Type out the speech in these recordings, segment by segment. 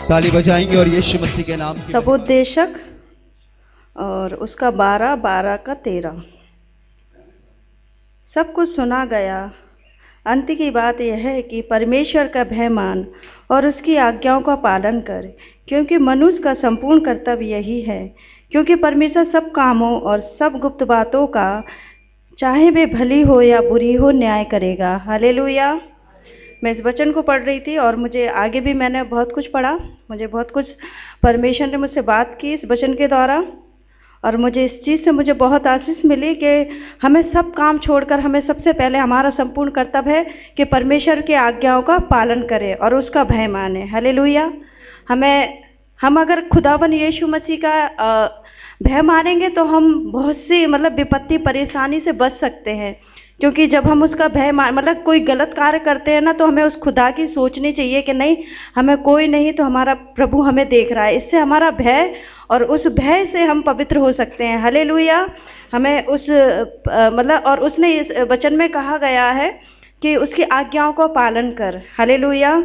ताली बजाएंगे और यीशु मसीह के नाम की सबोद्देशक और उसका 12 का 13 सब कुछ सुना गया। अंत की बात यह है कि परमेश्वर का भय मान और उसकी आज्ञाओं का पालन कर, क्योंकि मनुष्य का संपूर्ण कर्तव्य यही है। क्योंकि परमेश्वर सब कामों और सब गुप्त बातों का, चाहे वे भली हो या बुरी हो, न्याय करेगा। हालेलुया। मैं इस वचन को पढ़ रही थी और मुझे आगे भी मैंने बहुत कुछ पढ़ा। मुझे बहुत कुछ परमेश्वर ने मुझसे बात की इस वचन के द्वारा, और मुझे इस चीज़ से मुझे बहुत आशीष मिली कि हमें सब काम छोड़कर हमें सबसे पहले हमारा संपूर्ण कर्तव्य है कि परमेश्वर की आज्ञाओं का पालन करें और उसका भय माने। हालेलुया। हम अगर खुदावन यीशु मसीह का भय मानेंगे तो हम बहुत सी विपत्ति परेशानी से बच सकते हैं। क्योंकि जब हम उसका भय कोई गलत कार्य करते हैं ना, तो हमें उस खुदा की सोचनी चाहिए कि नहीं, हमें कोई नहीं तो हमारा प्रभु हमें देख रहा है। इससे हमारा भय, और उस भय से हम पवित्र हो सकते हैं। हालेलुया। हमें उस और उसने इस वचन में कहा गया है कि उसकी आज्ञाओं को पालन कर। हालेलुया।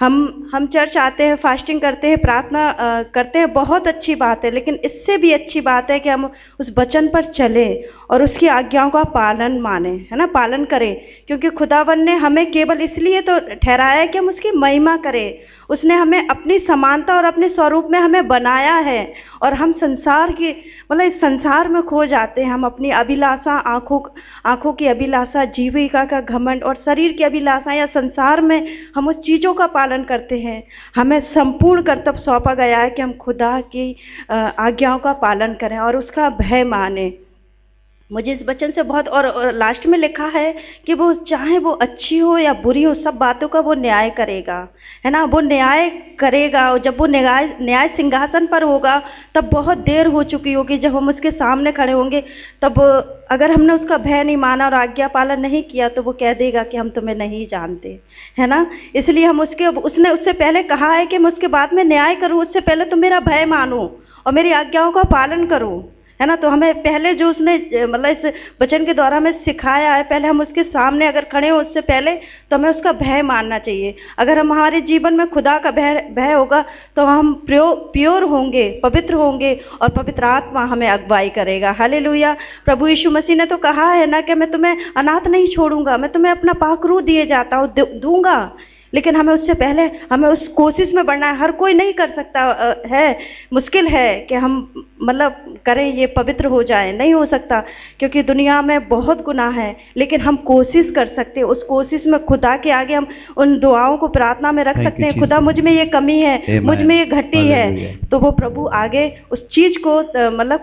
हम चर्च आते हैं, फास्टिंग करते हैं, प्रार्थना करते हैं, बहुत अच्छी बात है। लेकिन इससे भी अच्छी बात है कि हम उस वचन पर चलें और उसकी आज्ञाओं का पालन माने, है ना, पालन करें। क्योंकि खुदावन ने हमें केवल इसलिए तो ठहराया है कि हम उसकी महिमा करें। उसने हमें अपनी समानता और अपने स्वरूप में हमें बनाया है, और हम संसार की इस संसार में खो जाते हैं। हम अपनी अभिलाषा, आँखों की अभिलाषा, जीविका का घमंड और शरीर की अभिलाषा या संसार में हम उस चीज़ों का पालन करते हैं। हमें संपूर्ण कर्तव्य सौंपा गया है कि हम खुदा की आज्ञाओं का पालन करें और उसका भय माने। मुझे इस वचन से बहुत, और लास्ट में लिखा है कि वो चाहे वो अच्छी हो या बुरी हो, सब बातों का वो न्याय करेगा, है ना। वो न्याय करेगा, और जब वो न्याय सिंहासन पर होगा तब बहुत देर हो चुकी होगी। जब हम उसके सामने खड़े होंगे तब अगर हमने उसका भय नहीं माना और आज्ञा पालन नहीं किया तो वो कह देगा कि हम तुम्हें नहीं जानते, है ना। इसलिए उसने उससे पहले कहा है कि मैं उसके बाद में न्याय करूँ, उससे पहले तुम मेरा भय मानो और मेरी आज्ञाओं का पालन करो, है ना। तो हमें पहले जो उसने इस वचन के द्वारा हमें सिखाया है, पहले हम उसके सामने अगर खड़े हो उससे पहले तो हमें उसका भय मानना चाहिए। अगर हमारे जीवन में खुदा का भय होगा तो हम प्योर होंगे, पवित्र होंगे, और पवित्र आत्मा हमें अगुवाई करेगा। हालेलुया। प्रभु यीशु मसीह ने तो कहा है ना कि मैं तुम्हें अनाथ नहीं छोड़ूंगा, मैं तुम्हें अपना पाखरू दिए जाता हूँ, दूंगा। लेकिन हमें उससे पहले हमें उस कोशिश में बढ़ना है। हर कोई नहीं कर सकता है, मुश्किल है कि हम करें, ये पवित्र हो जाए, नहीं हो सकता, क्योंकि दुनिया में बहुत गुनाह है। लेकिन हम कोशिश कर सकते हैं। उस कोशिश में खुदा के आगे हम उन दुआओं को प्रार्थना में रख सकते हैं। खुदा, मुझ में ये कमी है, मुझ में ये घटी है, तो वो प्रभु आगे उस चीज़ को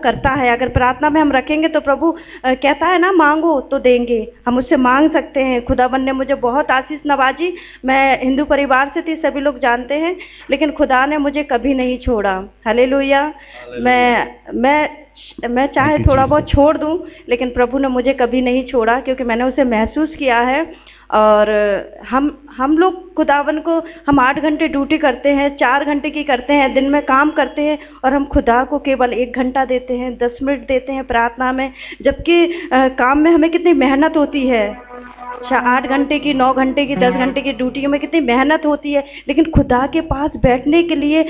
करता है। अगर प्रार्थना में हम रखेंगे तो प्रभु कहता है ना, मांगो तो देंगे। हम उससे मांग सकते हैं। खुदावन ने मुझे बहुत आशीष नवाजी। मैं हिंदू परिवार से थी, सभी लोग जानते हैं, लेकिन खुदा ने मुझे कभी नहीं छोड़ा। हालेलुया। मैं चाहे थोड़ा बहुत छोड़ दूं, लेकिन प्रभु ने मुझे कभी नहीं छोड़ा, क्योंकि मैंने उसे महसूस किया है। और हम लोग खुदावन को, हम 8 घंटे ड्यूटी करते हैं, 4 घंटे की करते हैं, दिन में काम करते हैं, और हम खुदा को केवल 1 घंटा देते हैं, 10 मिनट देते हैं प्रार्थना में। जबकि काम में हमें कितनी मेहनत होती है। 8 घंटे की, 9 घंटे की, 10 घंटे की ड्यूटी में कितनी मेहनत होती है। लेकिन खुदा के पास बैठने के लिए,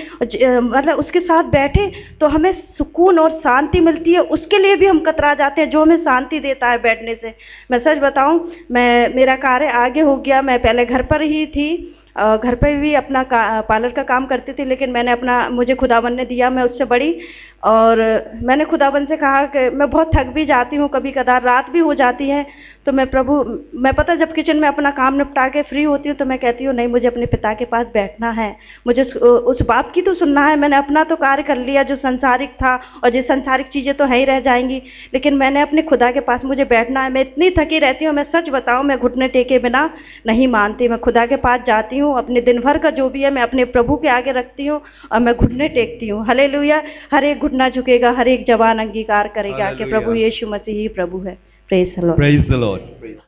उसके साथ बैठे तो हमें सुकून और शांति मिलती है। उसके लिए भी हम कतरा जाते हैं, जो हमें शांति देता है बैठने से। मैं सच बताऊं, मेरा कार्य आगे हो गया। मैं पहले घर पर ही थी, घर पे भी अपना पार्लर का काम करती थी, लेकिन मुझे खुदावन ने दिया, मैं उससे बड़ी। और मैंने खुदावन से कहा कि मैं बहुत थक भी जाती हूँ, कभी कदार रात भी हो जाती है, तो मैं पता जब किचन में अपना काम निपटा के फ्री होती हूँ तो मैं कहती हूँ नहीं, मुझे अपने पिता के पास बैठना है, मुझे उस बाप की तो सुनना है। मैंने अपना तो कार्य कर लिया जो संसारिक था, और ये संसारिक चीज़ें तो है ही रह जाएंगी, लेकिन मैंने अपने खुदा के पास मुझे बैठना है। मैं इतनी थकी रहती हूँ, मैं सच बताऊँ, मैं घुटने टेके बिना नहीं मानती। मैं खुदा के पास जाती हूँ, अपने दिन भर का जो भी है मैं अपने प्रभु के आगे रखती हूँ और मैं घुटने टेकती हूँ। हालेलुया। हर एक घुटना झुकेगा, हर एक जवान अंगीकार करेगा कि प्रभु यीशु मसीह ही प्रभु है। Praise the Lord.